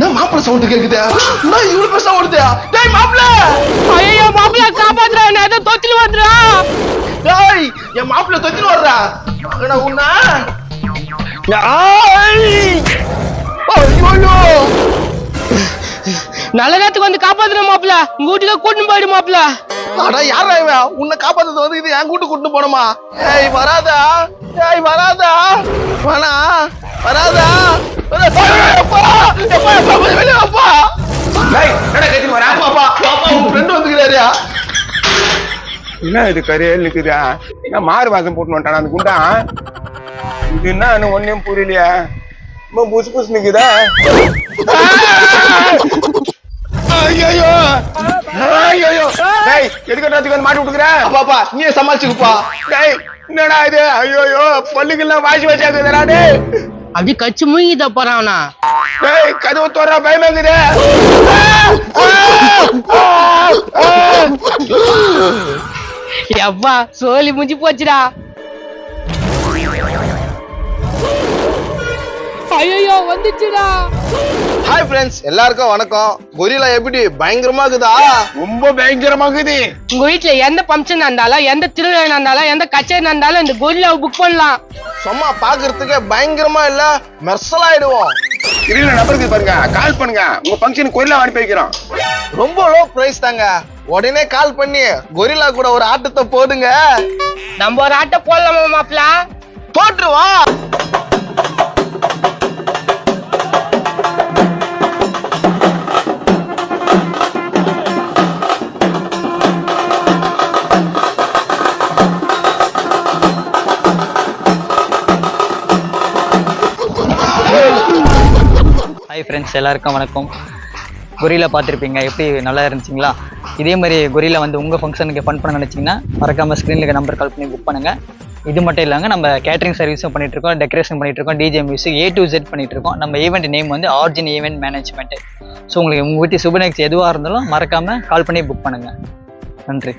என்ன மாப்பிள்ள சவுண்ட் கேக்குது? என்ன இவ்வளவு பெருசா ஓடுது? டேய் மாப்பிள்ள! ஐயோ மாப்பிள்ள காப்பாத்துறா, நான் ஏதோ தொத்தில வந்துறா. டேய் என் மாப்பிள்ள தொத்தில வர்றா. அங்கடா உன்ன. ஐயோ! நல்ல நேரத்துக்கு வந்து காப்பாத்துற மாப்பிள்ள. உங்க வீட்டுக்கு கூட்டிட்டு போயிடு மாப்பிள்ள. அட யாரா இவன்? உன்னை காப்பாத்துறது வந்து இது என் கூட்டு கூட்டிட்டு போணுமா? ஏய் வராதா? ஏய் வராதா? வேணா வராதா? அப்பா அப்பா அப்பா வெளிய வாப்பா. டேய் என்னடா கேட்டிங்க வரா? அப்பா அப்பா உன் ஃப்ரெண்ட் வந்துக்கிறாரியா? என்ன இது கரையல் நிக்குதா? என்ன மாறு வாசம் போட்டு வந்துட்டானா அந்த குண்டா? இது என்ன ஒன்னும் புரியலையா? ரொம்ப புசு புசு நிக்குதா? ஐயோ ஐயோ டேய் எதுக்கு வந்து மாட்டி விட்டுக்கிற? அப்பா நீயே சமாளிச்சுக்குப்பா. டேய் என்னடா இது? ஐயோ பல்லுக்கெல்லாம் வாசி வச்சாக்குதுடா டேய். அப்படி கச்சு மூங்கிட்ட போறானா? டேய் கதவு தோறா பயமாக்குது. அப்பா சோலி முடிஞ்சு போச்சுடா. ஐயோ வந்துச்சுடா. ஹாய் ஃப்ரெண்ட்ஸ், எல்லாருக்கும் வணக்கம். கொரில்லா எப்படி பயங்கரமா இருக்குதா? ரொம்ப பயங்கரமாக்குது. உங்க வீட்டுல எந்த ஃபங்க்ஷன் இருந்தாலும், எந்த திருவிழா இருந்தாலும், எந்த கச்சேரி இருந்தாலும் இந்த கொரில்லாவை புக் பண்ணலாம். சும்மா பாக்குறதுக்கு பயங்கரமா இல்ல, மெர்சல் ஆயிடுவோம். தெரியல நம்பருக்கு பாருங்க, கால் பண்ணுங்க. உங்க ஃபங்க்ஷனுக்கு கொரில்லா அனுப்பி வைக்கிறோம். ரொம்ப லோ பிரைஸ் தாங்க. உடனே கால் பண்ணி கொரில்லா கூட ஒரு ஆட்டத்தை போடுங்க. நம்ம ஒரு ஆட்டை போடலாமா மாப்பிள்ள? போட்டுருவோம். ஹாய் ஃப்ரெண்ட்ஸ், எல்லாருக்கும் வணக்கம். கொரில்லா பார்த்துருப்பீங்க, எப்படி நல்லா இருந்துச்சிங்களா? இதே மாதிரி கொரில்லா வந்து உங்கள் ஃபங்க்ஷனுக்கு ஃபன் பண்ண நினச்சிங்கன்னா மறக்காமல் ஸ்க்ரீனில் இருக்க நம்பர் கால் பண்ணி புக் பண்ணுங்கள். இது மட்டும் இல்லாங்க, நம்ம கேட்ரிங் சர்வீஸும் பண்ணிகிட்ருக்கோம், டெக்கரேஷன் பண்ணிகிட்ருக்கோம், DJ music A to Z பண்ணிகிட்ருக்கோம். நம்ம ஈவெண்ட் நேம் வந்து ஆர்ஜின் ஈவெண்ட் மேனேஜ்மெண்ட். ஸோ உங்களுக்கு உங்கள் வீட்டு சுப நிகழ்ச்சி எதுவாக இருந்தாலும் மறக்காமல் கால் பண்ணி புக் பண்ணுங்கள். நன்றி.